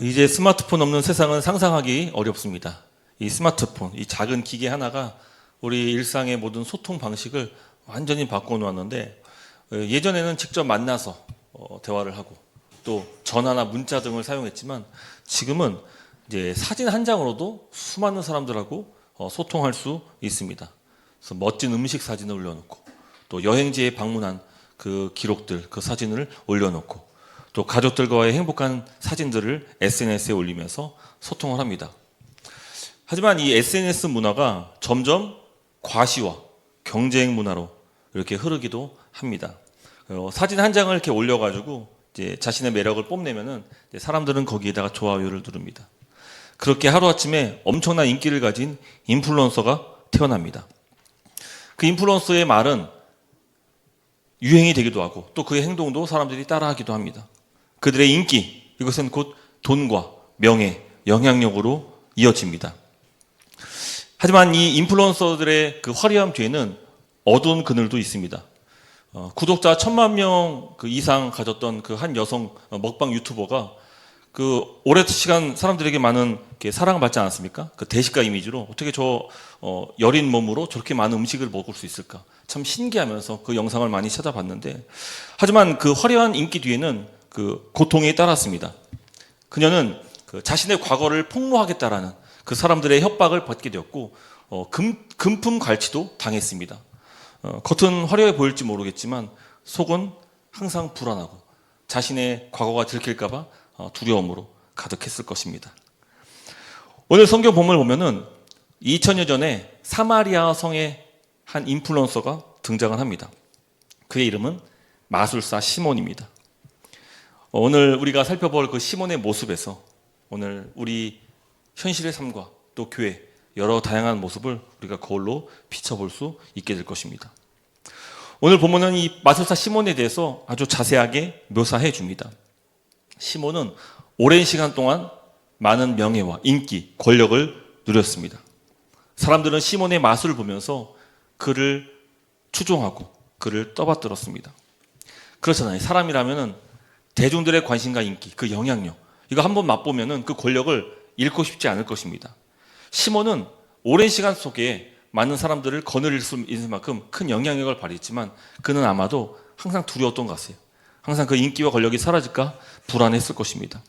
이제 스마트폰 없는 세상은 상상하기 어렵습니다. 이 스마트폰, 이 작은 기계 하나가 우리 일상의 모든 소통 방식을 완전히 바꿔놓았는데, 예전에는 직접 만나서 대화를 하고 또 전화나 문자 등을 사용했지만, 지금은 이제 사진 한 장으로도 수많은 사람들하고 소통할 수 있습니다. 그래서 멋진 음식 사진을 올려놓고, 또 여행지에 방문한 그 기록들, 그 사진을 올려놓고, 또 가족들과의 행복한 사진들을 SNS에 올리면서 소통을 합니다. 하지만 이 SNS 문화가 점점 과시와 경쟁 문화로 이렇게 흐르기도 합니다. 사진 한 장을 이렇게 올려가지고 이제 자신의 매력을 뽐내면은 사람들은 거기에다가 좋아요를 누릅니다. 그렇게 하루아침에 엄청난 인기를 가진 인플루언서가 태어납니다. 그 인플루언서의 말은 유행이 되기도 하고, 또 그의 행동도 사람들이 따라하기도 합니다. 그들의 인기, 이것은 곧 돈과 명예, 영향력으로 이어집니다. 하지만 이 인플루언서들의 그 화려함 뒤에는 어두운 그늘도 있습니다. 구독자 1,000만 명 이상 가졌던 그 한 여성 먹방 유튜버가 그 오랜 시간 사람들에게 많은 사랑을 받지 않았습니까? 그 대식가 이미지로 어떻게 저 여린 몸으로 저렇게 많은 음식을 먹을 수 있을까? 참 신기하면서 그 영상을 많이 찾아봤는데, 하지만 그 화려한 인기 뒤에는 그 고통이 따랐습니다. 그녀는 그 자신의 과거를 폭로하겠다라는 그 사람들의 협박을 받게 되었고, 금품 갈취도 당했습니다. 겉은 화려해 보일지 모르겠지만 속은 항상 불안하고 자신의 과거가 들킬까봐 두려움으로 가득했을 것입니다. 오늘 성경 본문을 보면은 2000여 전에 사마리아 성의 한 인플루언서가 등장을 합니다. 그의 이름은 마술사 시몬입니다. 오늘 우리가 살펴볼 그 시몬의 모습에서 오늘 우리 현실의 삶과 또 교회 여러 다양한 모습을 우리가 거울로 비춰볼 수 있게 될 것입니다. 오늘 본문은 이 마술사 시몬에 대해서 아주 자세하게 묘사해 줍니다. 시몬은 오랜 시간 동안 많은 명예와 인기, 권력을 누렸습니다. 사람들은 시몬의 마술을 보면서 그를 추종하고 그를 떠받들었습니다. 그렇잖아요. 사람이라면은 대중들의 관심과 인기, 그 영향력, 이거 한번 맛보면은 그 권력을 잃고 싶지 않을 것입니다. 시몬은 오랜 시간 속에 많은 사람들을 거느릴 수 있을 만큼 큰 영향력을 발휘했지만, 그는 아마도 항상 두려웠던 것 같아요. 항상 그 인기와 권력이 사라질까 불안했을 것입니다.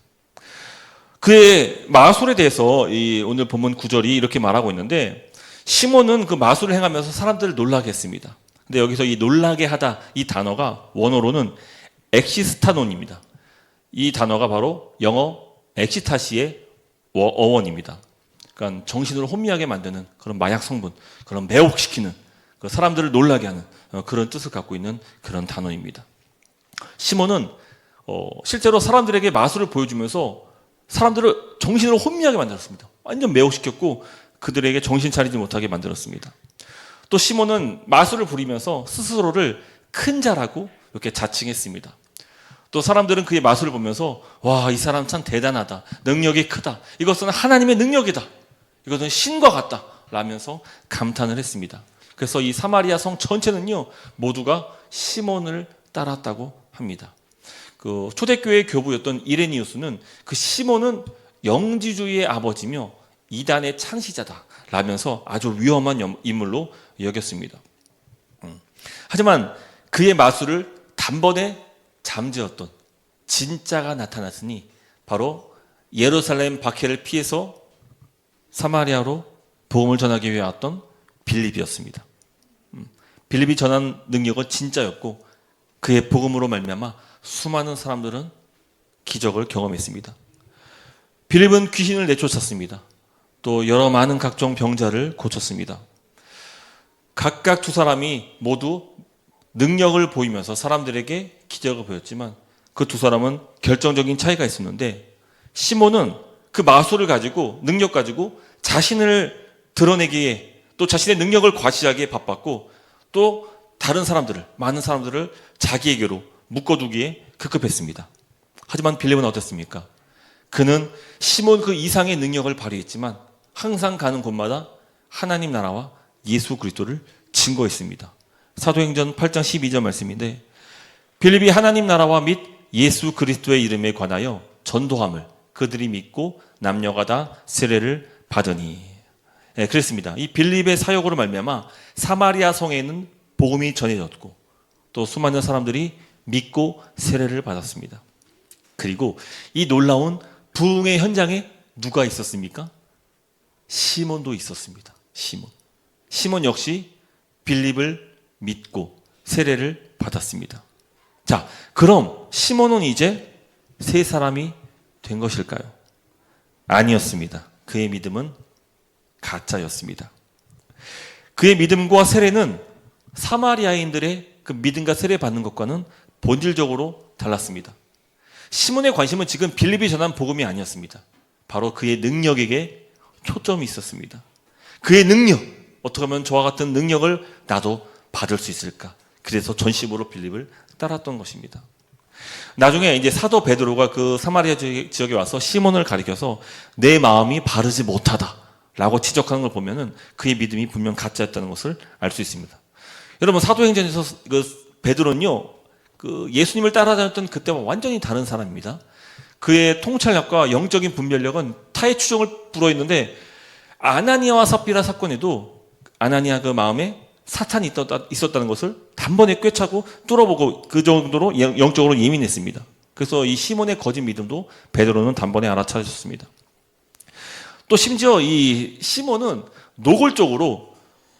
그의 마술에 대해서 오늘 본문 9절이 이렇게 말하고 있는데, 시몬은 그 마술을 행하면서 사람들을 놀라게 했습니다. 근데 여기서 이 놀라게 하다, 이 단어가 원어로는 엑시스타논입니다. 이 단어가 바로 영어 엑시타시의 어원입니다. 그러니까 정신을 혼미하게 만드는 그런 마약 성분, 그런 매혹시키는, 사람들을 놀라게 하는 그런 뜻을 갖고 있는 그런 단어입니다. 시몬은 실제로 사람들에게 마술을 보여주면서 사람들을 정신을 혼미하게 만들었습니다. 완전 매혹시켰고 그들에게 정신 차리지 못하게 만들었습니다. 또 시몬은 마술을 부리면서 스스로를 큰 자라고 이렇게 자칭했습니다. 또 사람들은 그의 마술을 보면서 와, 이 사람 참 대단하다, 능력이 크다, 이것은 하나님의 능력이다, 이것은 신과 같다 라면서 감탄을 했습니다. 그래서 이 사마리아 성 전체는요 모두가 시몬을 따랐다고 합니다. 그 초대교회 교부였던 이레니우스는 그 시몬은 영지주의의 아버지며 이단의 창시자다 라면서 아주 위험한 인물로 여겼습니다. 하지만 그의 마술을 단번에 잠재웠던 진짜가 나타났으니 바로 예루살렘 박해를 피해서 사마리아로 복음을 전하기 위해 왔던 빌립이었습니다. 빌립이 전한 능력은 진짜였고 그의 복음으로 말미암아 수많은 사람들은 기적을 경험했습니다. 빌립은 귀신을 내쫓았습니다. 또 여러 많은 각종 병자를 고쳤습니다. 각각 두 사람이 모두 능력을 보이면서 사람들에게 기적을 보였지만 그 두 사람은 결정적인 차이가 있었는데, 시몬은 그 마술을 가지고, 능력 가지고 자신을 드러내기에, 또 자신의 능력을 과시하기에 바빴고, 또 다른 사람들을, 많은 사람들을 자기에게로 묶어두기에 급급했습니다. 하지만 빌립은 어땠습니까? 그는 시몬 그 이상의 능력을 발휘했지만 항상 가는 곳마다 하나님 나라와 예수 그리스도를 증거했습니다. 사도행전 8장 12절 말씀인데, 빌립이 하나님 나라와 및 예수 그리스도의 이름에 관하여 전도함을 그들이 믿고 남녀가 다 세례를 받으니. 예, 그랬습니다. 이 빌립의 사역으로 말미암아 사마리아 성에는 복음이 전해졌고 또 수많은 사람들이 믿고 세례를 받았습니다. 그리고 이 놀라운 부흥의 현장에 누가 있었습니까? 시몬도 있었습니다. 시몬 역시 빌립을 믿고 세례를 받았습니다. 자, 그럼 시몬은 이제 세 사람이 된 것일까요? 아니었습니다. 그의 믿음은 가짜였습니다. 그의 믿음과 세례는 사마리아인들의 그 믿음과 세례 받는 것과는 본질적으로 달랐습니다. 시몬의 관심은 지금 빌립이 전한 복음이 아니었습니다. 바로 그의 능력에게 초점이 있었습니다. 그의 능력, 어떻게 하면 저와 같은 능력을 나도 받을 수 있을까? 그래서 전심으로 빌립을 따랐던 것입니다. 나중에 이제 사도 베드로가 그 사마리아 지역에 와서 시몬을 가리켜서 내 마음이 바르지 못하다라고 지적하는 걸 보면은 그의 믿음이 분명 가짜였다는 것을 알 수 있습니다. 여러분 사도행전에서 그 베드로는요, 그 예수님을 따라다녔던 그때와 완전히 다른 사람입니다. 그의 통찰력과 영적인 분별력은 타의 추종을 불어있는데 아나니아와 삽비라 사건에도 아나니아 그 마음에 사탄이 있었다는 것을 단번에 꿰차고 뚫어보고 그 정도로 영적으로 예민했습니다. 그래서 이 시몬의 거짓 믿음도 베드로는 단번에 알아차렸습니다. 또 심지어 이 시몬은 노골적으로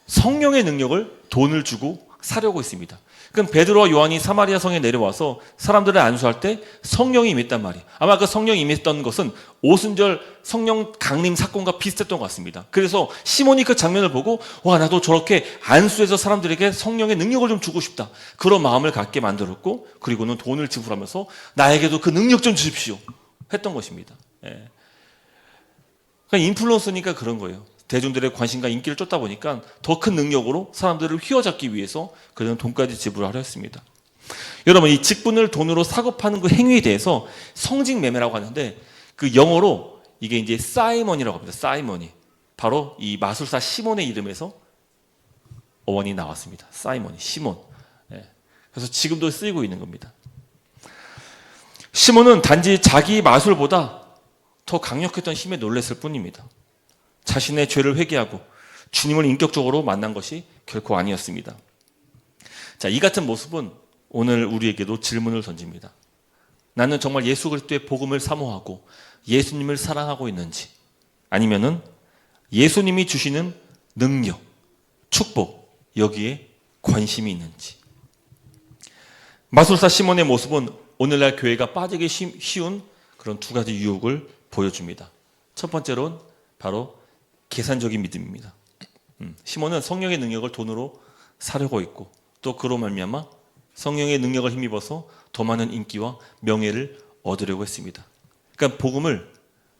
성령의 능력을 돈을 주고 사려고 했습니다. 그럼 베드로와 요한이 사마리아 성에 내려와서 사람들을 안수할 때 성령이 임했단 말이에요. 아마 그 성령이 임했던 것은 오순절 성령 강림 사건과 비슷했던 것 같습니다. 그래서 시몬이 그 장면을 보고 와, 나도 저렇게 안수해서 사람들에게 성령의 능력을 좀 주고 싶다, 그런 마음을 갖게 만들었고, 그리고는 돈을 지불하면서 나에게도 그 능력 좀 주십시오 했던 것입니다. 예. 그러니까 인플루언서니까 그런 거예요. 대중들의 관심과 인기를 쫓다 보니까 더 큰 능력으로 사람들을 휘어잡기 위해서 그는 돈까지 지불하려 했습니다. 여러분, 이 직분을 돈으로 사고 파는 그 행위에 대해서 성직매매라고 하는데, 그 영어로 이게 이제 사이먼이라고 합니다. 사이먼이. 바로 이 마술사 시몬의 이름에서 어원이 나왔습니다. 사이먼이, 시몬. 예. 그래서 지금도 쓰이고 있는 겁니다. 시몬은 단지 자기 마술보다 더 강력했던 힘에 놀랐을 뿐입니다. 자신의 죄를 회개하고 주님을 인격적으로 만난 것이 결코 아니었습니다. 자, 이 같은 모습은 오늘 우리에게도 질문을 던집니다. 나는 정말 예수 그리스도의 복음을 사모하고 예수님을 사랑하고 있는지, 아니면은 예수님이 주시는 능력, 축복, 여기에 관심이 있는지. 마술사 시몬의 모습은 오늘날 교회가 빠지기 쉬운 그런 두 가지 유혹을 보여줍니다. 첫 번째로는 바로 계산적인 믿음입니다. 시몬은 성령의 능력을 돈으로 사려고 했고, 또 그로 말미암아 성령의 능력을 힘입어서 더 많은 인기와 명예를 얻으려고 했습니다. 그러니까 복음을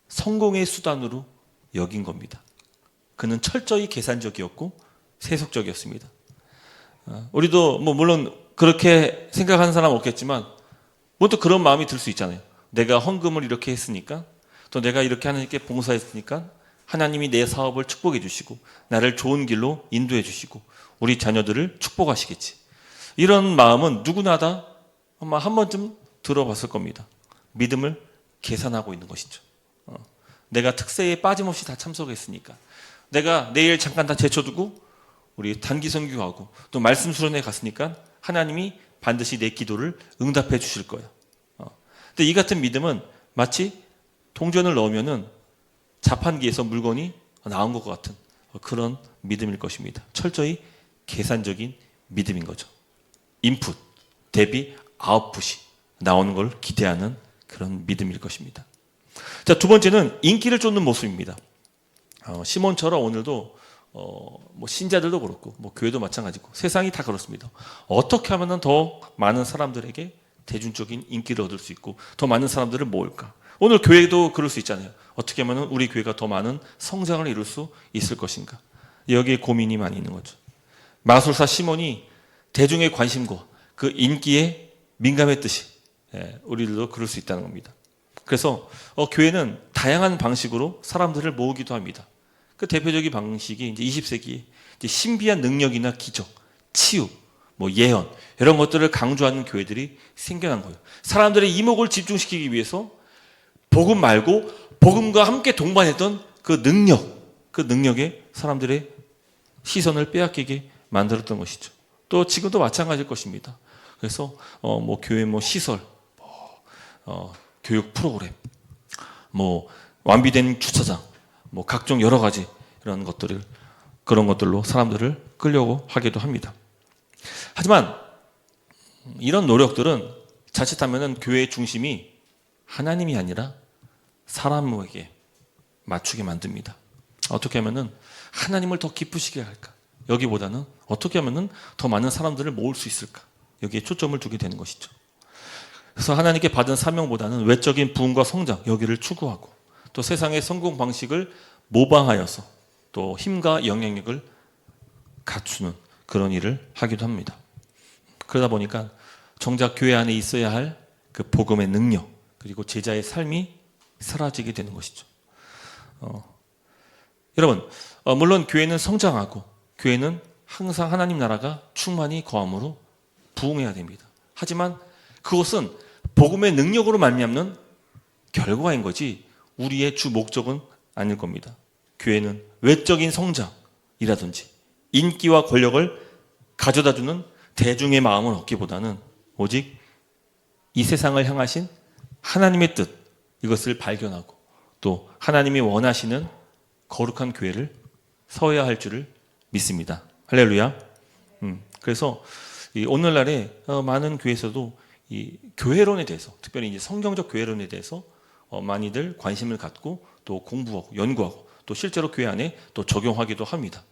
성공의 수단으로 여긴 겁니다. 그는 철저히 계산적이었고 세속적이었습니다. 우리도 뭐 물론 그렇게 생각하는 사람 없겠지만 또 그런 마음이 들 수 있잖아요. 내가 헌금을 이렇게 했으니까, 또 내가 이렇게 하나님께 봉사했으니까 하나님이 내 사업을 축복해 주시고 나를 좋은 길로 인도해 주시고 우리 자녀들을 축복하시겠지. 이런 마음은 누구나 다 아마 한 번쯤 들어봤을 겁니다. 믿음을 계산하고 있는 것이죠. 내가 특세에 빠짐없이 다 참석했으니까, 내가 내일 잠깐 다 제쳐두고 우리 단기 선교하고 또 말씀 수련회 갔으니까 하나님이 반드시 내 기도를 응답해 주실 거야. 근데 이 같은 믿음은 마치 동전을 넣으면은 자판기에서 물건이 나온 것 같은 그런 믿음일 것입니다. 철저히 계산적인 믿음인 거죠. 인풋 대비 아웃풋이 나오는 걸 기대하는 그런 믿음일 것입니다. 자, 두 번째는 인기를 쫓는 모습입니다. 시몬처럼 오늘도 뭐 신자들도 그렇고 뭐 교회도 마찬가지고 세상이 다 그렇습니다. 어떻게 하면 더 많은 사람들에게 대중적인 인기를 얻을 수 있고 더 많은 사람들을 모을까? 오늘 교회도 그럴 수 있잖아요. 어떻게 하면 우리 교회가 더 많은 성장을 이룰 수 있을 것인가? 여기에 고민이 많이 있는 거죠. 마술사 시몬이 대중의 관심과 그 인기에 민감했듯이 우리들도 그럴 수 있다는 겁니다. 그래서 교회는 다양한 방식으로 사람들을 모으기도 합니다. 그 대표적인 방식이 이제 20세기에 이제 신비한 능력이나 기적, 치유, 뭐 예언 이런 것들을 강조하는 교회들이 생겨난 거예요. 사람들의 이목을 집중시키기 위해서 복음 말고 복음과 함께 동반했던 그 능력에 사람들의 시선을 빼앗기게 만들었던 것이죠. 또 지금도 마찬가지일 것입니다. 그래서 교회 시설, 교육 프로그램, 완비된 주차장, 각종 여러 가지 이런 그런 것들로 사람들을 끌려고 하기도 합니다. 하지만 이런 노력들은 자칫하면은 교회의 중심이 하나님이 아니라 사람에게 맞추게 만듭니다. 어떻게 하면은 하나님을 더 기쁘시게 할까? 여기보다는 어떻게 하면은 더 많은 사람들을 모을 수 있을까? 여기에 초점을 두게 되는 것이죠. 그래서 하나님께 받은 사명보다는 외적인 부흥과 성장, 여기를 추구하고 또 세상의 성공 방식을 모방하여서 또 힘과 영향력을 갖추는 그런 일을 하기도 합니다. 그러다 보니까 정작 교회 안에 있어야 할 그 복음의 능력 그리고 제자의 삶이 사라지게 되는 것이죠. 여러분, 물론 교회는 성장하고 교회는 항상 하나님 나라가 충만히 거함으로 부흥해야 됩니다. 하지만 그것은 복음의 능력으로 말미암는 결과인 거지 우리의 주 목적은 아닐 겁니다. 교회는 외적인 성장이라든지 인기와 권력을 가져다주는 대중의 마음을 얻기보다는 오직 이 세상을 향하신 하나님의 뜻, 이것을 발견하고 또 하나님이 원하시는 거룩한 교회를 서야 할 줄을 믿습니다. 할렐루야. 그래서 오늘날에 많은 교회에서도 이 교회론에 대해서, 특별히 이제 성경적 교회론에 대해서 많이들 관심을 갖고 또 공부하고 연구하고 또 실제로 교회 안에 또 적용하기도 합니다.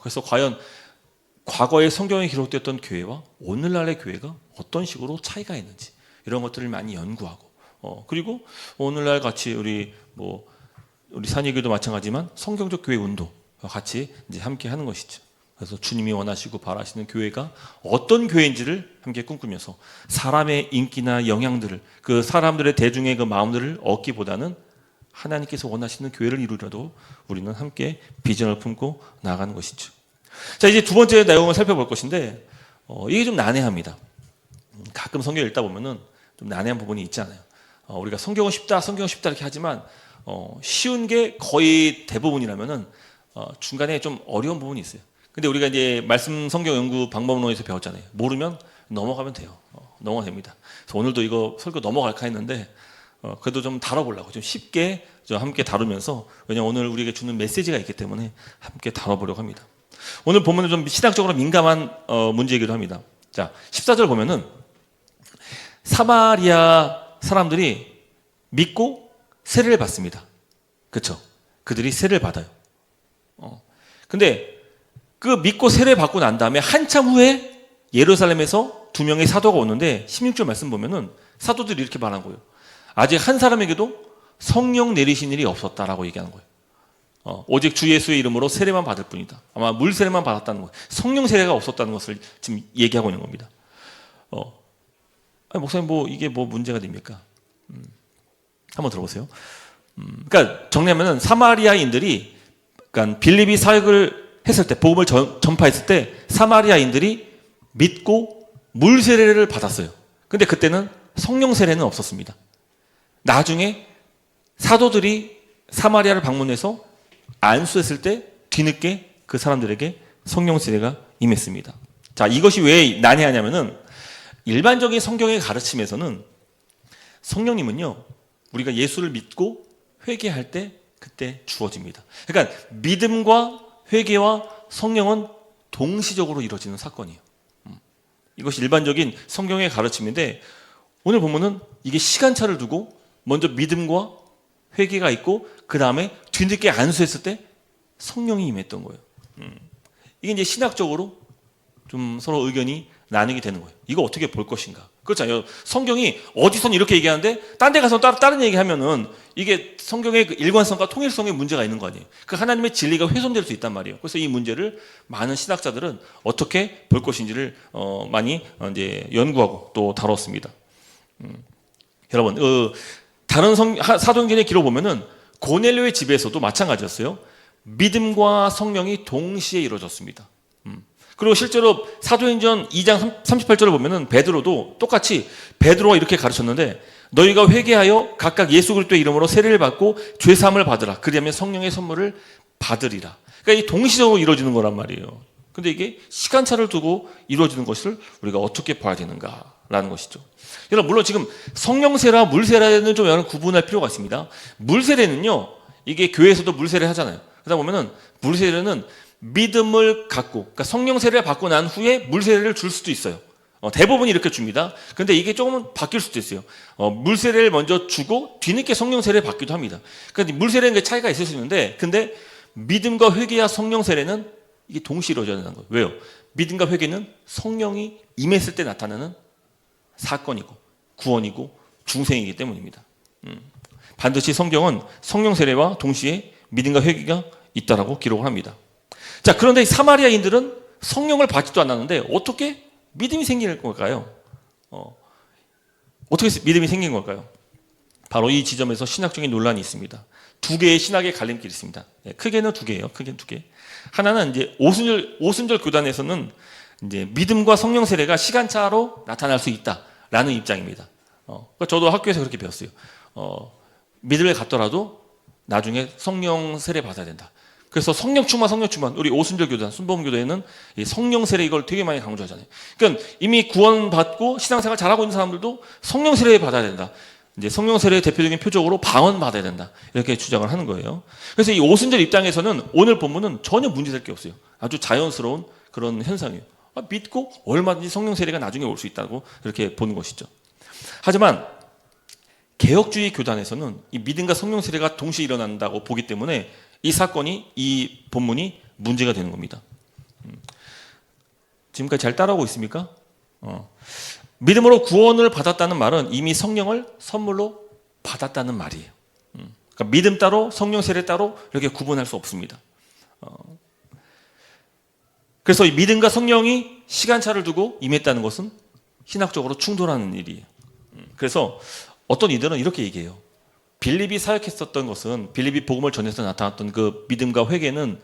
그래서 과연 과거에 성경에 기록됐던 교회와 오늘날의 교회가 어떤 식으로 차이가 있는지 이런 것들을 많이 연구하고 그리고 오늘날 같이 우리 산이교도 마찬가지지만 성경적 교회 운동과 같이 이제 함께 하는 것이죠. 그래서 주님이 원하시고 바라시는 교회가 어떤 교회인지를 함께 꿈꾸면서 사람의 인기나 영향들을 그 사람들의 대중의 그 마음들을 얻기보다는 하나님께서 원하시는 교회를 이루려도 우리는 함께 비전을 품고 나가는 것이죠. 자, 이제 두 번째 내용을 살펴볼 것인데 이게 좀 난해합니다. 가끔 성경 읽다 보면은 좀 난해한 부분이 있잖아요. 우리가 성경은 쉽다 이렇게 하지만 쉬운 게 거의 대부분이라면은 중간에 좀 어려운 부분이 있어요. 근데 우리가 이제 말씀 성경 연구 방법론에서 배웠잖아요. 모르면 넘어가면 돼요. 넘어가면 됩니다. 그래서 오늘도 이거 설교 넘어갈까 했는데 그래도 좀 다뤄보려고 좀 쉽게 좀 함께 다루면서 왜냐면 오늘 우리에게 주는 메시지가 있기 때문에 함께 다뤄보려고 합니다. 오늘 보면은 좀 신학적으로 민감한 문제이기도 합니다. 자, 14절 보면은 사마리아 사람들이 믿고 세례를 받습니다. 그렇죠? 그들이 세례를 받아요. 근데 그 믿고 세례 받고 난 다음에 한참 후에 예루살렘에서 두 명의 사도가 오는데 16절 말씀 보면은 사도들이 이렇게 말한 거예요. 아직 한 사람에게도 성령 내리신 일이 없었다라고 얘기하는 거예요. 오직 주 예수의 이름으로 세례만 받을 뿐이다. 아마 물 세례만 받았다는 거예요. 성령 세례가 없었다는 것을 지금 얘기하고 있는 겁니다. 목사님 이게 문제가 됩니까? 한번 들어보세요. 그러니까 정리하면은 사마리아인들이 그러니까 빌립이 사역을 했을 때 복음을 전파했을 때 사마리아인들이 믿고 물 세례를 받았어요. 근데 그때는 성령 세례는 없었습니다. 나중에 사도들이 사마리아를 방문해서 안수했을 때 뒤늦게 그 사람들에게 성령 세례가 임했습니다. 자, 이것이 왜 난해하냐면은 일반적인 성경의 가르침에서는 성령님은요 우리가 예수를 믿고 회개할 때 그때 주어집니다. 그러니까 믿음과 회개와 성령은 동시적으로 이루어지는 사건이에요. 이것이 일반적인 성경의 가르침인데 오늘 보면은 이게 시간차를 두고 먼저 믿음과 회개가 있고 그 다음에 뒤늦게 안수했을 때 성령이 임했던 거예요. 이게 이제 신학적으로 좀 서로 의견이 나누게 되는 거예요. 이거 어떻게 볼 것인가? 그렇잖아요. 성경이 어디선 이렇게 얘기하는데 딴 데 가서 다른 얘기하면은 이게 성경의 그 일관성과 통일성에 문제가 있는 거 아니에요. 그 하나님의 진리가 훼손될 수 있단 말이에요. 그래서 이 문제를 많은 신학자들은 어떻게 볼 것인지를 많이 이제 연구하고 또 다뤘습니다. 여러분, 다른 사도행전의 기록 보면은 고넬료의 집에서도 마찬가지였어요. 믿음과 성령이 동시에 이루어졌습니다. 그리고 실제로 사도행전 2장 38절을 보면은 베드로도 똑같이 베드로가 이렇게 가르쳤는데 너희가 회개하여 각각 예수 그리스도의 이름으로 세례를 받고 죄 사함을 받으라. 그리하면 성령의 선물을 받으리라. 그러니까 이 동시적으로 이루어지는 거란 말이에요. 근데 이게 시간차를 두고 이루어지는 것을 우리가 어떻게 봐야 되는가라는 것이죠. 여러분, 물론 지금 성령 세례와 물 세례는 좀 여러분 구분할 필요가 있습니다. 물 세례는요, 이게 교회에서도 물 세례 하잖아요. 그러다 보면은 물 세례는 믿음을 갖고, 그러니까 성령 세례를 받고 난 후에 물 세례를 줄 수도 있어요. 대부분이 이렇게 줍니다. 근데 이게 조금은 바뀔 수도 있어요. 물 세례를 먼저 주고 뒤늦게 성령 세례를 받기도 합니다. 그러니까 물 세례는 차이가 있을 수 있는데, 근데 믿음과 회개와 성령 세례는 이게 동시에 이루어져야 되는 거예요. 왜요? 믿음과 회개는 성령이 임했을 때 나타나는 사건이고 구원이고 중생이기 때문입니다. 반드시 성경은 성령 세례와 동시에 믿음과 회개가 있다라고 기록을 합니다. 자, 그런데 사마리아인들은 성령을 받지도 않았는데 어떻게 믿음이 생기는 걸까요? 어떻게 믿음이 생긴 걸까요? 바로 이 지점에서 신학적인 논란이 있습니다. 두 개의 신학의 갈림길이 있습니다. 크게는 두 개예요. 크게는 두 개. 하나는 이제 오순절 교단에서는 이제 믿음과 성령 세례가 시간차로 나타날 수 있다라는 입장입니다. 저도 학교에서 그렇게 배웠어요. 믿음을 갖더라도 나중에 성령 세례 받아야 된다. 그래서 성령 충만 우리 오순절 교단, 순복음교도에는 성령 세례 이걸 되게 많이 강조하잖아요. 그러니까 이미 구원받고 신앙생활 잘하고 있는 사람들도 성령 세례 받아야 된다. 이제 성령 세례의 대표적인 표적으로 방언 받아야 된다. 이렇게 주장을 하는 거예요. 그래서 이 오순절 입장에서는 오늘 본문은 전혀 문제될 게 없어요. 아주 자연스러운 그런 현상이에요. 믿고 얼마든지 성령 세례가 나중에 올 수 있다고 이렇게 보는 것이죠. 하지만 개혁주의 교단에서는 이 믿음과 성령 세례가 동시에 일어난다고 보기 때문에 이 본문이 문제가 되는 겁니다. 지금까지 잘 따라오고 있습니까? 믿음으로 구원을 받았다는 말은 이미 성령을 선물로 받았다는 말이에요. 그러니까 믿음 따로 성령 세례 따로 이렇게 구분할 수 없습니다. 그래서 이 믿음과 성령이 시간차를 두고 임했다는 것은 신학적으로 충돌하는 일이에요. 그래서 어떤 이들은 이렇게 얘기해요. 빌립이 사역했었던 것은, 빌립이 복음을 전해서 나타났던 그 믿음과 회개는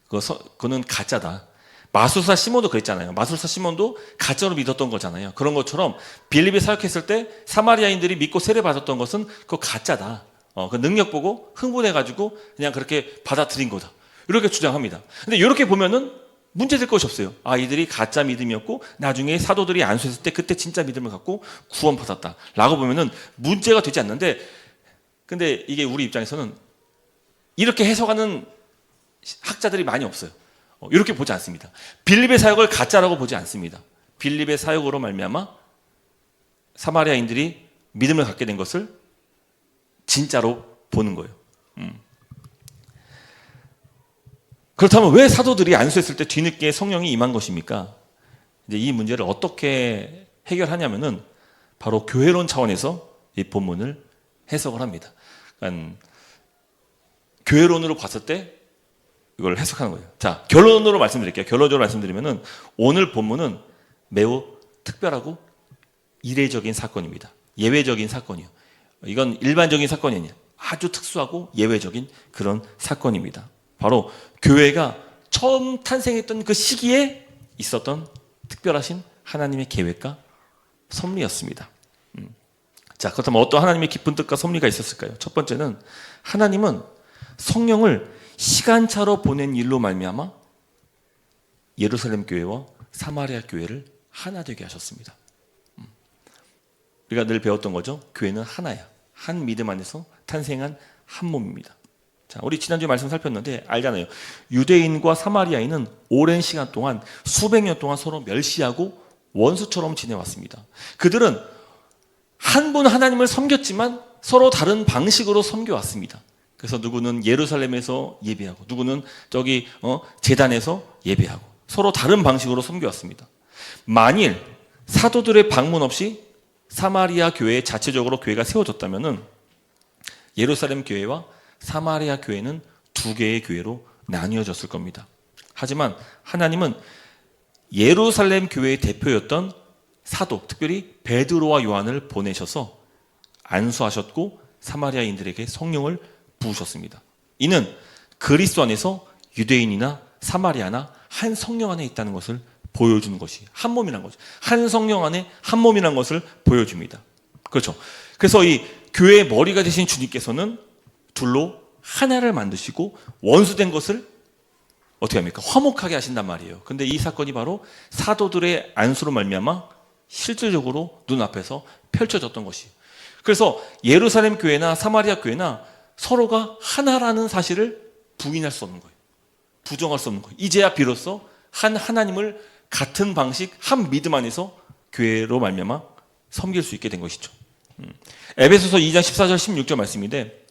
그거는 가짜다. 마술사 시몬도 그랬잖아요. 마술사 시몬도 가짜로 믿었던 거잖아요. 그런 것처럼 빌립이 사역했을 때 사마리아인들이 믿고 세례 받았던 것은 그거 가짜다. 그 능력 보고 흥분해가지고 그냥 그렇게 받아들인 거다. 이렇게 주장합니다. 근데 이렇게 보면은 문제될 것이 없어요. 이들이 가짜 믿음이었고 나중에 사도들이 안수했을 때 그때 진짜 믿음을 갖고 구원받았다 라고 보면은 문제가 되지 않는데, 근데 이게 우리 입장에서는 이렇게 해석하는 학자들이 많이 없어요. 이렇게 보지 않습니다. 빌립의 사역을 가짜라고 보지 않습니다. 빌립의 사역으로 말미암아 사마리아인들이 믿음을 갖게 된 것을 진짜로 보는 거예요. 그렇다면 왜 사도들이 안수했을 때 뒤늦게 성령이 임한 것입니까? 이제 이 문제를 어떻게 해결하냐면은 바로 교회론 차원에서 이 본문을 해석을 합니다. 그러니까 교회론으로 봤을 때 이걸 해석하는 거예요. 자, 결론적으로 말씀드리면은 오늘 본문은 매우 특별하고 이례적인 사건입니다. 예외적인 사건이요. 이건 일반적인 사건이 아니에요. 아주 특수하고 예외적인 그런 사건입니다. 바로 교회가 처음 탄생했던 그 시기에 있었던 특별하신 하나님의 계획과 섭리였습니다. 자, 그렇다면 어떤 하나님의 깊은 뜻과 섭리가 있었을까요? 첫 번째는 하나님은 성령을 시간차로 보낸 일로 말미암아 예루살렘 교회와 사마리아 교회를 하나 되게 하셨습니다. 우리가 늘 배웠던 거죠. 교회는 하나야. 한 믿음 안에서 탄생한 한 몸입니다. 자, 우리 지난주에 말씀 살폈는데 알잖아요. 유대인과 사마리아인은 오랜 시간 동안 수백 년 동안 서로 멸시하고 원수처럼 지내왔습니다. 그들은 한 분 하나님을 섬겼지만 서로 다른 방식으로 섬겨왔습니다. 그래서 누구는 예루살렘에서 예배하고 누구는 저기 제단에서 예배하고 서로 다른 방식으로 섬겨왔습니다. 만일 사도들의 방문 없이 사마리아 교회에 자체적으로 교회가 세워졌다면은 예루살렘 교회와 사마리아 교회는 두 개의 교회로 나뉘어졌을 겁니다. 하지만 하나님은 예루살렘 교회의 대표였던 사도, 특별히 베드로와 요한을 보내셔서 안수하셨고 사마리아인들에게 성령을 부으셨습니다. 이는 그리스도 안에서 유대인이나 사마리아나 한 성령 안에 있다는 것을 보여주는 것이 한 몸이라는 거죠. 한 성령 안에 한 몸이라는 것을 보여줍니다. 그렇죠. 그래서 이 교회의 머리가 되신 주님께서는 둘로 하나를 만드시고 원수된 것을 어떻게 합니까? 화목하게 하신단 말이에요. 근데 이 사건이 바로 사도들의 안수로 말미암아 실질적으로 눈앞에서 펼쳐졌던 것이에요. 그래서 예루살렘 교회나 사마리아 교회나 서로가 하나라는 사실을 부인할 수 없는 거예요. 부정할 수 없는 거예요. 이제야 비로소 한 하나님을 같은 방식, 한 믿음 안에서 교회로 말미암아 섬길 수 있게 된 것이죠. 에베소서 2장 14절 16절 말씀인데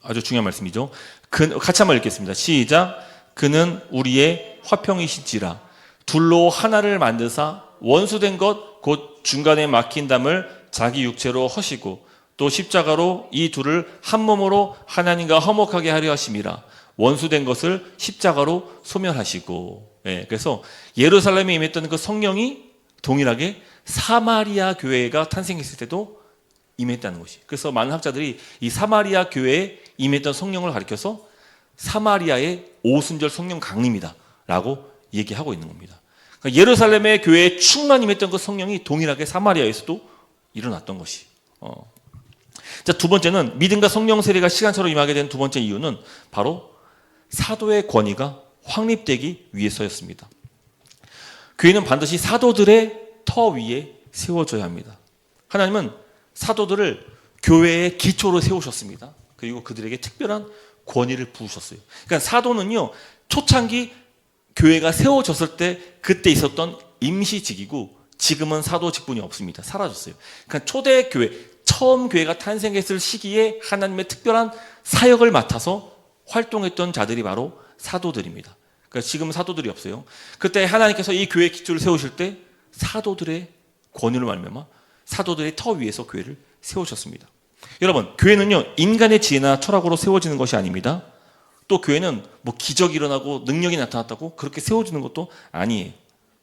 아주 중요한 말씀이죠. 같이 한번 읽겠습니다. 시작. 그는 우리의 화평이신지라 둘로 하나를 만드사 원수된 것 곧 중간에 막힌 담을 자기 육체로 허시고 또 십자가로 이 둘을 한 몸으로 하나님과 화목하게 하려 하심이라. 원수된 것을 십자가로 소멸하시고. 그래서 예루살렘에 임했던 그 성령이 동일하게 사마리아 교회가 탄생했을 때도 임했다는 것이. 그래서 많은 학자들이 이 사마리아 교회에 임했던 성령을 가리켜서 사마리아의 오순절 성령 강림이다 라고 얘기하고 있는 겁니다. 그러니까 예루살렘의 교회에 충만 임했던 그 성령이 동일하게 사마리아에서도 일어났던 것이. 자, 두 번째는 믿음과 성령 세례가 시간차로 임하게 된 두 번째 이유는 바로 사도의 권위가 확립되기 위해서였습니다. 교회는 반드시 사도들의 터 위에 세워져야 합니다. 하나님은 사도들을 교회의 기초로 세우셨습니다. 그리고 그들에게 특별한 권위를 부으셨어요. 그러니까 사도는요, 초창기 교회가 세워졌을 때 그때 있었던 임시직이고 지금은 사도 직분이 없습니다. 사라졌어요. 그러니까 초대 교회, 처음 교회가 탄생했을 시기에 하나님의 특별한 사역을 맡아서 활동했던 자들이 바로 사도들입니다. 그러니까 지금은 사도들이 없어요. 그때 하나님께서 이 교회의 기초를 세우실 때 사도들의 권위를 말미암아 사도들의 터 위에서 교회를 세우셨습니다. 여러분, 교회는요, 인간의 지혜나 철학으로 세워지는 것이 아닙니다. 또 교회는 뭐 기적이 일어나고 능력이 나타났다고 그렇게 세워지는 것도 아니에요.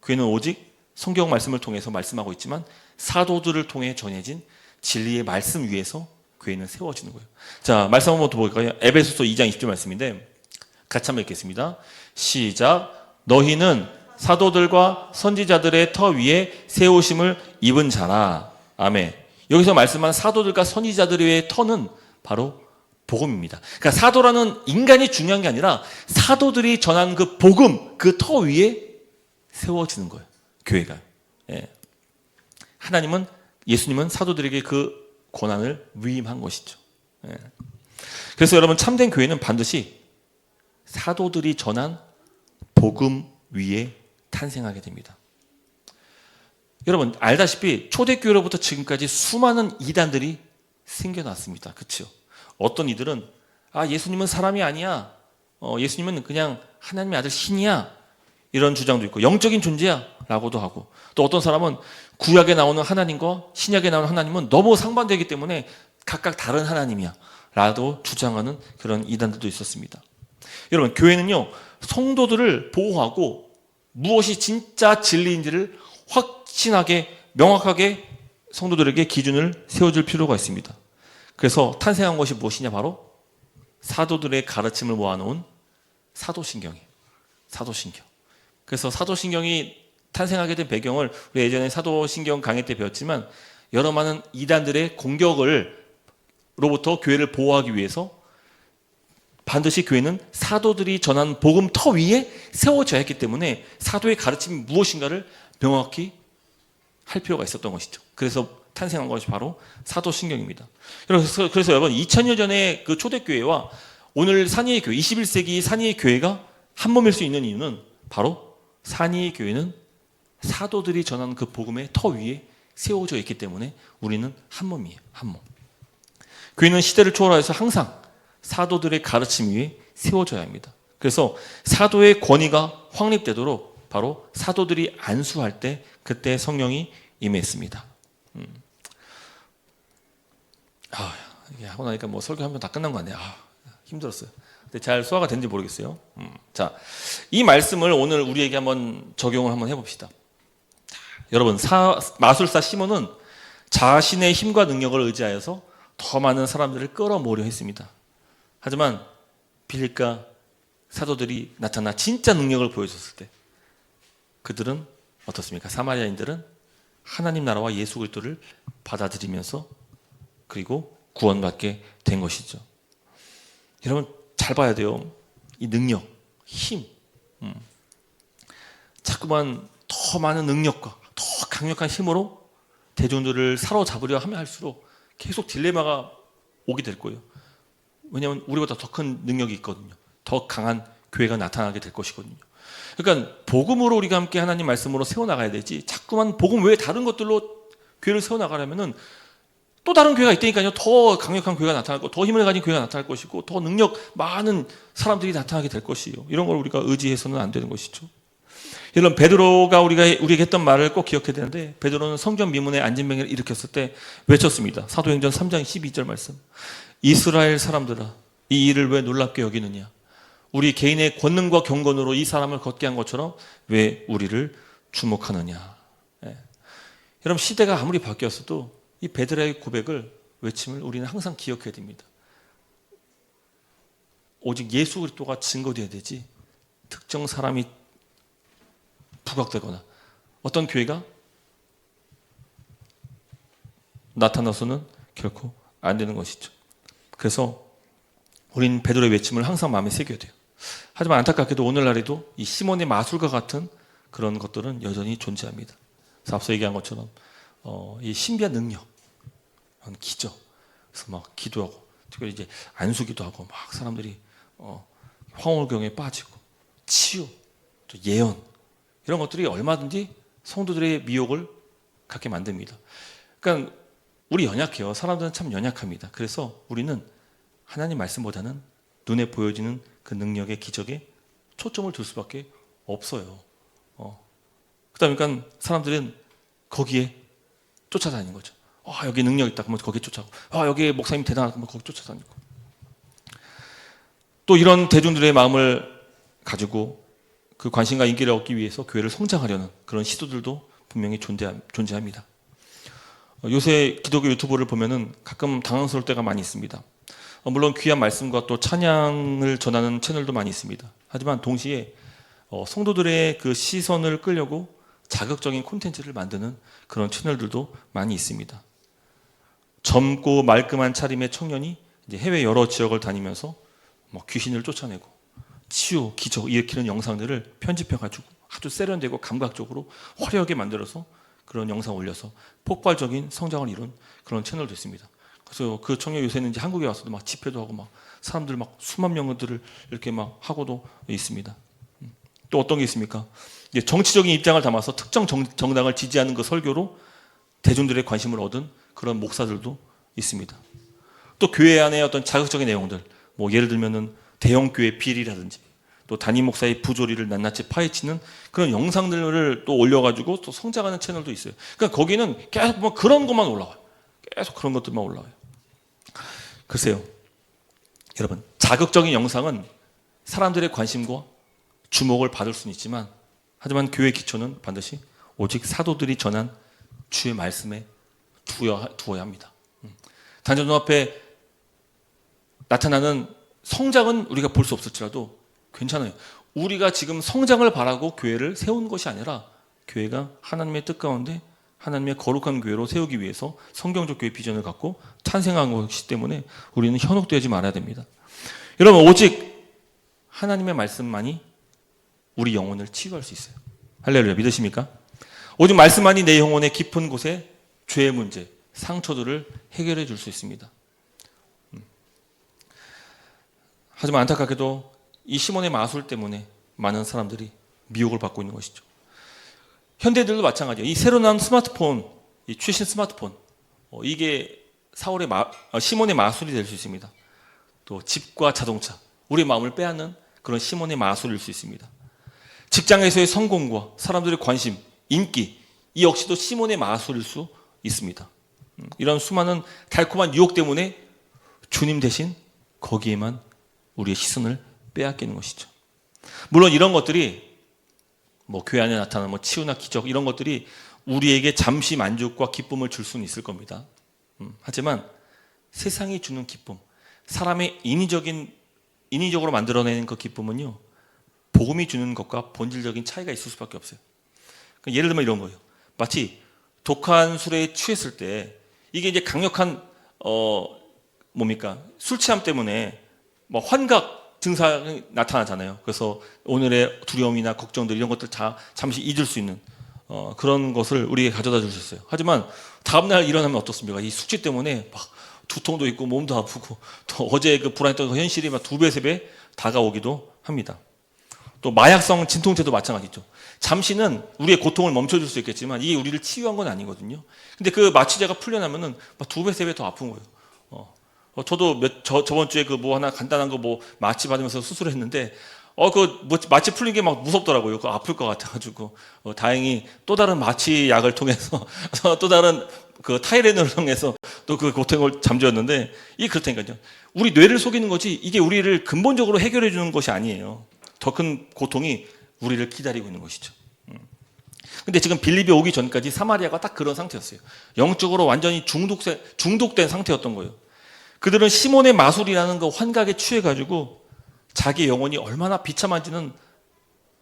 교회는 오직 성경 말씀을 통해서 말씀하고 있지만 사도들을 통해 전해진 진리의 말씀 위에서 교회는 세워지는 거예요. 자, 말씀 한번 더 볼까요? 에베소서 2장 20절 말씀인데 같이 한번 읽겠습니다. 시작. 너희는 사도들과 선지자들의 터 위에 세우심을 입은 자라. 아멘. 여기서 말씀한 사도들과 선지자들의 터는 바로 복음입니다. 그러니까 사도라는 인간이 중요한 게 아니라 사도들이 전한 그 복음, 그 터 위에 세워지는 거예요. 교회가. 하나님은, 예수님은 사도들에게 그 권한을 위임한 것이죠. 그래서 여러분, 참된 교회는 반드시 사도들이 전한 복음 위에 탄생하게 됩니다. 여러분, 알다시피 초대교회로부터 지금까지 수많은 이단들이 생겨났습니다. 그렇죠? 어떤 이들은 예수님은 사람이 아니야. 예수님은 그냥 하나님의 아들 신이야. 이런 주장도 있고 영적인 존재야 라고도 하고, 또 어떤 사람은 구약에 나오는 하나님과 신약에 나오는 하나님은 너무 상반되기 때문에 각각 다른 하나님이야 라고 주장하는 그런 이단들도 있었습니다. 여러분, 교회는요, 성도들을 보호하고 무엇이 진짜 진리인지를 확신하게 명확하게 성도들에게 기준을 세워줄 필요가 있습니다. 그래서 탄생한 것이 무엇이냐, 바로 사도들의 가르침을 모아놓은 사도신경이에요. 사도신경. 그래서 사도신경이 탄생하게 된 배경을 우리 예전에 사도신경 강의 때 배웠지만, 여러 많은 이단들의 공격으로부터 교회를 보호하기 위해서 반드시 교회는 사도들이 전한 복음 터 위에 세워져야 했기 때문에 사도의 가르침이 무엇인가를 명확히 할 필요가 있었던 것이죠. 그래서 탄생한 것이 바로 사도신경입니다. 그래서 여러분, 2000년 전에 그 초대교회와 오늘 산이의 교회, 21세기 산이의 교회가 한 몸일 수 있는 이유는 바로 산이의 교회는 사도들이 전한 그 복음의 터 위에 세워져 있기 때문에 우리는 한 몸이에요. 한 몸. 교회는 시대를 초월해서 항상 사도들의 가르침 위에 세워져야 합니다. 그래서 사도의 권위가 확립되도록 바로 사도들이 안수할 때 그때 성령이 임했습니다. 이게 하고 나니까 뭐 설교 한 번 다 끝난 거 아니에요. 힘들었어요. 근데 잘 소화가 됐는지 모르겠어요. 자, 이 말씀을 오늘 우리에게 한번 적용을 한번 해봅시다. 여러분, 마술사 시몬은 자신의 힘과 능력을 의지하여서 더 많은 사람들을 끌어모으려 했습니다. 하지만 빌립과 사도들이 나타나 진짜 능력을 보여줬을 때 그들은 어떻습니까? 사마리아인들은 하나님 나라와 예수 그리스도를 받아들이면서 그리고 구원받게 된 것이죠. 여러분 잘 봐야 돼요. 이 능력, 힘, 자꾸만 더 많은 능력과 더 강력한 힘으로 대중들을 사로잡으려 하면 할수록 계속 딜레마가 오게 될 거예요. 왜냐하면 우리보다 더 큰 능력이 있거든요. 더 강한 교회가 나타나게 될 것이거든요. 그러니까 복음으로 우리가 함께 하나님 말씀으로 세워나가야 되지, 자꾸만 복음 외에 다른 것들로 교회를 세워나가려면은 또 다른 교회가 있다니까요. 더 강력한 교회가 나타날 거, 더 힘을 가진 교회가 나타날 것이고, 더 능력 많은 사람들이 나타나게 될 것이에요. 이런 걸 우리가 의지해서는 안 되는 것이죠. 여러분 베드로가 우리에게 했던 말을 꼭 기억해야 되는데, 베드로는 성전 미문에 안진병을 일으켰을 때 외쳤습니다. 사도행전 3장 12절 말씀. 이스라엘 사람들아, 이 일을 왜 놀랍게 여기느냐? 우리 개인의 권능과 경건으로 이 사람을 걷게 한 것처럼 왜 우리를 주목하느냐? 예. 여러분 시대가 아무리 바뀌었어도 이 베드로의 고백을 외침을 우리는 항상 기억해야 됩니다. 오직 예수 그리스도가 증거되어야 되지, 특정 사람이 부각되거나 어떤 교회가 나타나서는 결코 안 되는 것이죠. 그래서 우리는 베드로의 외침을 항상 마음에 새겨야 돼요. 하지만 안타깝게도 오늘날에도 이 시몬의 마술과 같은 그런 것들은 여전히 존재합니다. 그래서 앞서 얘기한 것처럼 이 신비한 능력, 기적, 그래서 막 기도하고, 특별히 이제 안수기도 하고, 막 사람들이 황홀경에 빠지고, 치유, 또 예언, 이런 것들이 얼마든지 성도들의 미혹을 갖게 만듭니다. 그러니까 우리 연약해요. 사람들은 참 연약합니다. 그래서 우리는 하나님 말씀보다는 눈에 보여지는 그 능력의 기적에 초점을 둘 수밖에 없어요. 그러다 보니까 사람들은 거기에 쫓아다니는 거죠. 여기 능력 있다 그러면 거기에 쫓아가고, 여기 목사님 대단하다 그러면 거기 쫓아다니고. 또 이런 대중들의 마음을 가지고 그 관심과 인기를 얻기 위해서 교회를 성장하려는 그런 시도들도 분명히 존재합니다. 요새 기독교 유튜브를 보면은 가끔 당황스러울 때가 많이 있습니다. 물론 귀한 말씀과 또 찬양을 전하는 채널도 많이 있습니다. 하지만 동시에 성도들의 그 시선을 끌려고 자극적인 콘텐츠를 만드는 그런 채널들도 많이 있습니다. 젊고 말끔한 차림의 청년이 이제 해외 여러 지역을 다니면서 귀신을 쫓아내고 치유, 기적 일으키는 영상들을 편집해가지고 아주 세련되고 감각적으로 화려하게 만들어서 그런 영상 올려서 폭발적인 성장을 이룬 그런 채널도 있습니다. 그래서 그 청년 요새는 이제 한국에 와서도 막 집회도 하고 막 사람들 막 수만 명들을 이렇게 막 하고도 있습니다. 또 어떤 게 있습니까? 이제 정치적인 입장을 담아서 특정 정당을 지지하는 그 설교로 대중들의 관심을 얻은 그런 목사들도 있습니다. 또 교회 안에 어떤 자극적인 내용들, 예를 들면은 대형 교회 비리라든지 또 담임 목사의 부조리를 낱낱이 파헤치는 그런 영상들을 또 올려가지고 또 성장하는 채널도 있어요. 그러니까 거기는 계속 보면 그런 것만 올라와요. 계속 그런 것들만 올라와요. 글쎄요, 여러분, 자극적인 영상은 사람들의 관심과 주목을 받을 수는 있지만, 하지만 교회의 기초는 반드시 오직 사도들이 전한 주의 말씀에 두어야 합니다. 단전 눈앞에 나타나는 성장은 우리가 볼 수 없을지라도 괜찮아요. 우리가 지금 성장을 바라고 교회를 세운 것이 아니라 교회가 하나님의 뜻 가운데 하나님의 거룩한 교회로 세우기 위해서 성경적 교회 비전을 갖고 탄생한 것이기 때문에 우리는 현혹되지 말아야 됩니다. 여러분, 오직 하나님의 말씀만이 우리 영혼을 치유할 수 있어요. 할렐루야, 믿으십니까? 오직 말씀만이 내 영혼의 깊은 곳에 죄의 문제, 상처들을 해결해 줄 수 있습니다. 하지만 안타깝게도 이 시몬의 마술 때문에 많은 사람들이 미혹을 받고 있는 것이죠. 현대들도 마찬가지예요. 이 새로 나온 스마트폰, 이 최신 스마트폰, 이게 시몬의 마술이 될 수 있습니다. 또 집과 자동차, 우리의 마음을 빼앗는 그런 시몬의 마술일 수 있습니다. 직장에서의 성공과 사람들의 관심, 인기, 이 역시도 시몬의 마술일 수 있습니다. 이런 수많은 달콤한 유혹 때문에 주님 대신 거기에만 우리의 시선을 빼앗기는 것이죠. 물론 이런 것들이 교회 안에 나타나는 치유나 기적, 이런 것들이 우리에게 잠시 만족과 기쁨을 줄 수는 있을 겁니다. 하지만 세상이 주는 기쁨, 사람의 인위적으로 만들어내는 그 기쁨은요, 복음이 주는 것과 본질적인 차이가 있을 수밖에 없어요. 예를 들면 이런 거예요. 마치 독한 술에 취했을 때 이게 이제 강력한 뭡니까? 술 취함 때문에 뭐 환각 증상이 나타나잖아요. 그래서 오늘의 두려움이나 걱정들 이런 것들 다 잠시 잊을 수 있는 그런 것을 우리에게 가져다 주셨어요. 하지만 다음날 일어나면 어떻습니까? 이 숙취 때문에 막 두통도 있고 몸도 아프고 또 어제 그 불안했던 그 현실이 막 2배, 3배 다가오기도 합니다. 또 마약성 진통제도 마찬가지죠. 잠시는 우리의 고통을 멈춰줄 수 있겠지만 이게 우리를 치유한 건 아니거든요. 근데 그 마취제가 풀려나면은 막 2배, 3배 더 아픈 거예요. 저도 저번 주에 그 뭐 하나 간단한 거 뭐 마취 받으면서 수술을 했는데 그 뭐 마취 풀린 게 막 무섭더라고요. 그 아플 것 같아가지고 다행히 또 다른 마취 약을 통해서 또 다른 그 타이레놀을 통해서 또 그 고통을 잠재웠는데 이게 그렇다니까요. 우리 뇌를 속이는 거지 이게 우리를 근본적으로 해결해 주는 것이 아니에요. 더 큰 고통이 우리를 기다리고 있는 것이죠. 근데 지금 빌립에 오기 전까지 사마리아가 딱 그런 상태였어요. 영적으로 완전히 중독된 상태였던 거예요. 그들은 시몬의 마술이라는 그 환각에 취해가지고 자기 영혼이 얼마나 비참한지는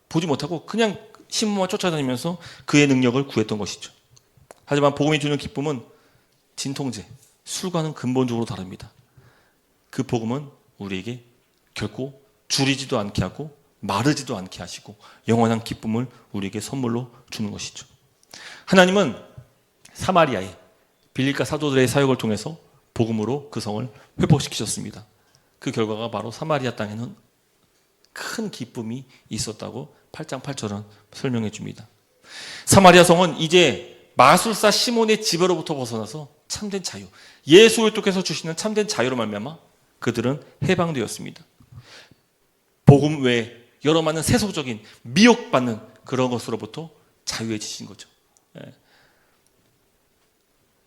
보지 못하고 그냥 시몬만 쫓아다니면서 그의 능력을 구했던 것이죠. 하지만 복음이 주는 기쁨은 진통제, 술과는 근본적으로 다릅니다. 그 복음은 우리에게 결코 줄이지도 않게 하고 마르지도 않게 하시고 영원한 기쁨을 우리에게 선물로 주는 것이죠. 하나님은 사마리아에 빌립과 사도들의 사역을 통해서 복음으로 그 성을 회복시키셨습니다. 그 결과가 바로 사마리아 땅에는 큰 기쁨이 있었다고 8장 8절은 설명해 줍니다. 사마리아 성은 이제 마술사 시몬의 지배로부터 벗어나서 참된 자유, 예수 그리스도께서 주시는 참된 자유로 말미암아 그들은 해방되었습니다. 복음 외에 여러 많은 세속적인 미혹받는 그런 것으로부터 자유해지신 거죠.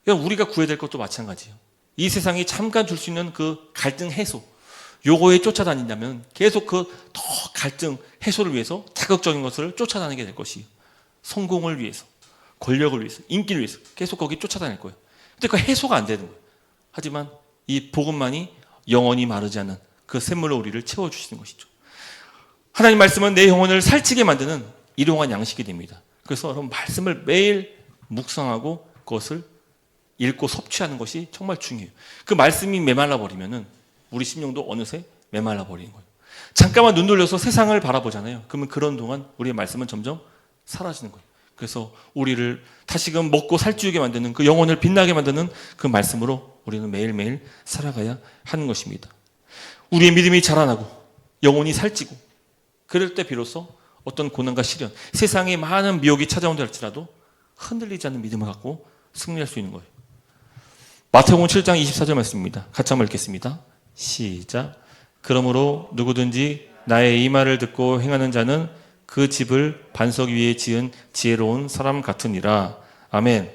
우리가 구해야 될 것도 마찬가지예요. 이 세상이 잠깐 줄 수 있는 그 갈등 해소, 요거에 쫓아다닌다면 계속 그 더 갈등 해소를 위해서 자극적인 것을 쫓아다니게 될 것이에요. 성공을 위해서, 권력을 위해서, 인기를 위해서 계속 거기 쫓아다닐 거예요. 근데 그 해소가 안 되는 거예요. 하지만 이 복음만이 영원히 마르지 않는 그 샘물로 우리를 채워주시는 것이죠. 하나님 말씀은 내 영혼을 살찌게 만드는 일용한 양식이 됩니다. 그래서 여러분 말씀을 매일 묵상하고 그것을 읽고 섭취하는 것이 정말 중요해요. 그 말씀이 메말라 버리면은 우리 심령도 어느새 메말라 버리는 거예요. 잠깐만 눈 돌려서 세상을 바라보잖아요. 그러면 그런 동안 우리의 말씀은 점점 사라지는 거예요. 그래서 우리를 다시금 먹고 살찌우게 만드는 그 영혼을 빛나게 만드는 그 말씀으로 우리는 매일매일 살아가야 하는 것입니다. 우리의 믿음이 자라나고 영혼이 살찌고 그럴 때 비로소 어떤 고난과 시련, 세상에 많은 미혹이 찾아온다 할지라도 흔들리지 않는 믿음을 갖고 승리할 수 있는 거예요. 마태복음 7장 24절 말씀입니다. 같이 한번 읽겠습니다. 시작. 그러므로 누구든지 나의 이 말을 듣고 행하는 자는 그 집을 반석 위에 지은 지혜로운 사람 같으니라. 아멘.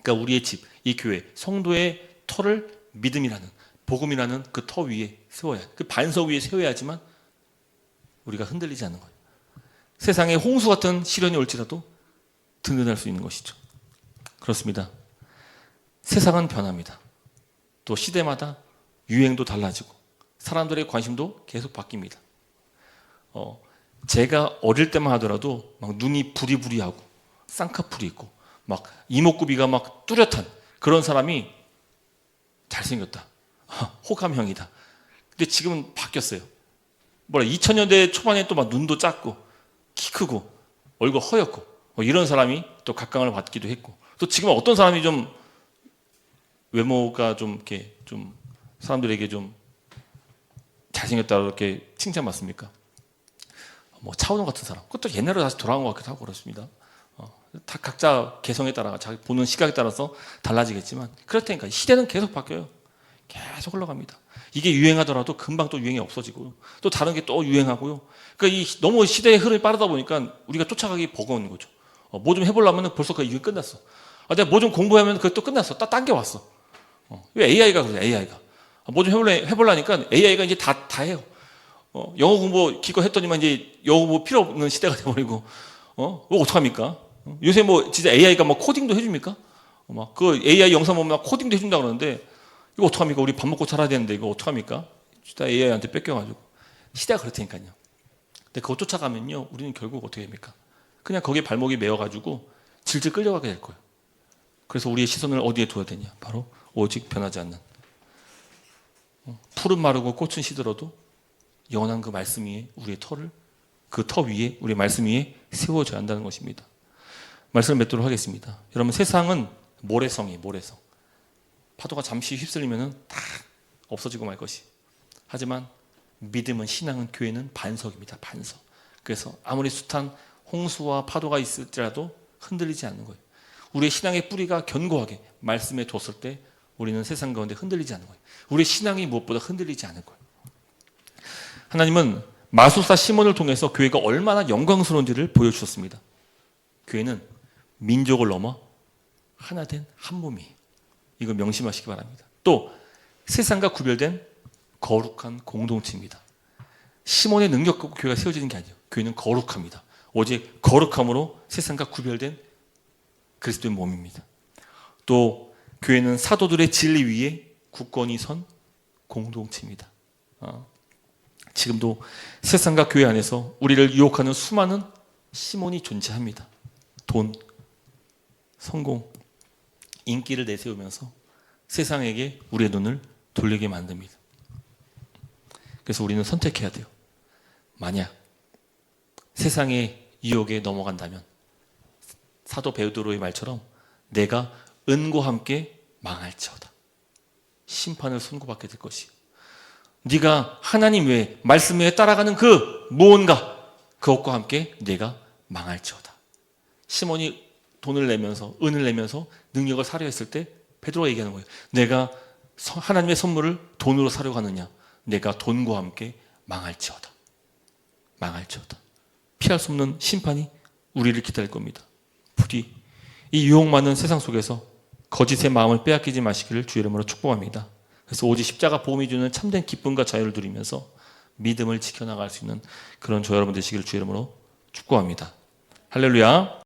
그러니까 우리의 집, 이 교회, 성도의 터를 믿음이라는, 복음이라는 그 터 위에 세워야, 그 반석 위에 세워야지만 우리가 흔들리지 않는 거예요. 세상에 홍수 같은 시련이 올지라도 든든할 수 있는 것이죠. 그렇습니다. 세상은 변합니다. 또 시대마다 유행도 달라지고 사람들의 관심도 계속 바뀝니다. 제가 어릴 때만 하더라도 막 눈이 부리부리하고 쌍꺼풀이 있고 막 이목구비가 막 뚜렷한 그런 사람이 잘생겼다. 호감형이다. 근데 지금은 바뀌었어요. 2000년대 초반에 또 막 눈도 작고 키 크고 얼굴 허옇고 이런 사람이 또 각광을 받기도 했고 또 지금은 어떤 사람이 좀 외모가 좀 이렇게 좀 사람들에게 좀 잘생겼다고 이렇게 칭찬받습니까? 뭐 차은우 같은 사람, 그것도 옛날로 다시 돌아온 것 같기도 하고 그렇습니다. 다 각자 개성에 따라 자기 보는 시각에 따라서 달라지겠지만 그렇다니까 시대는 계속 바뀌어요. 계속 흘러갑니다. 이게 유행하더라도 금방 또 유행이 없어지고요. 또 다른 게 또 유행하고요. 그러니까 너무 시대의 흐름이 빠르다 보니까 우리가 쫓아가기 버거운 거죠. 뭐 좀 해보려면 벌써 그 유행 끝났어. 내가 뭐 좀 공부하면 그게 또 끝났어. 딱 당겨왔어. 왜 AI가 그래? AI가 뭐 좀 해보려니까 AI가 이제 다 해요. 영어 공부 기껏 했더니만 이제 영어 공부 필요 없는 시대가 돼버리고 뭐 어떡합니까? 요새 뭐 진짜 AI가 뭐 코딩도 해줍니까? 막 그 AI 영상 보면 코딩도 해준다 그러는데 이거 어떡합니까? 우리 밥 먹고 살아야 되는데 이거 어떡합니까? 진짜 AI한테 뺏겨가지고 시대가 그렇다니까요. 근데 그거 쫓아가면요 우리는 결국 어떻게 됩니까? 그냥 거기에 발목이 메어가지고 질질 끌려가게 될 거예요. 그래서 우리의 시선을 어디에 둬야 되냐? 바로 오직 변하지 않는 풀은 마르고 꽃은 시들어도 영원한 그 말씀 위에 우리의 그 터 위에 우리의 말씀 위에 세워져야 한다는 것입니다. 말씀을 맺도록 하겠습니다. 여러분, 세상은 모래성. 파도가 잠시 휩쓸리면 다 없어지고 말 것이. 하지만 믿음은, 신앙은, 교회는 반석입니다. 반석. 그래서 아무리 숱한 홍수와 파도가 있을지라도 흔들리지 않는 거예요. 우리의 신앙의 뿌리가 견고하게 말씀에 뒀을 때 우리는 세상 가운데 흔들리지 않는 거예요. 우리의 신앙이 무엇보다 흔들리지 않을 거예요. 하나님은 마술사 시몬을 통해서 교회가 얼마나 영광스러운지를 보여주셨습니다. 교회는 민족을 넘어 하나 된 한 몸이, 이거 명심하시기 바랍니다. 또 세상과 구별된 거룩한 공동체입니다. 시몬의 능력 갖고 교회가 세워지는 게 아니에요. 교회는 거룩합니다. 오직 거룩함으로 세상과 구별된 그리스도의 몸입니다. 또 교회는 사도들의 진리 위에 굳건히 선 공동체입니다. 지금도 세상과 교회 안에서 우리를 유혹하는 수많은 시몬이 존재합니다. 돈, 성공, 인기를 내세우면서 세상에게 우리의 눈을 돌리게 만듭니다. 그래서 우리는 선택해야 돼요. 만약 세상의 유혹에 넘어간다면 사도 베드로의 말처럼 내가 은과 함께 망할지어다. 심판을 선고받게 될 것이요. 네가 하나님 외에 말씀 외에 따라가는 그 무언가 그것과 함께 내가 망할지어다. 시몬이 돈을 내면서 은을 내면서 능력을 사려 했을 때 베드로가 얘기하는 거예요. 내가 하나님의 선물을 돈으로 사려고 하느냐? 내가 돈과 함께 망할지어다. 망할지어다. 피할 수 없는 심판이 우리를 기다릴 겁니다. 부디 이 유혹 많은 세상 속에서 거짓의 마음을 빼앗기지 마시기를 주의 이름으로 축복합니다. 그래서 오직 십자가 보험이 주는 참된 기쁨과 자유를 누리면서 믿음을 지켜나갈 수 있는 그런 저 여러분 되시기를 주의 이름으로 축복합니다. 할렐루야.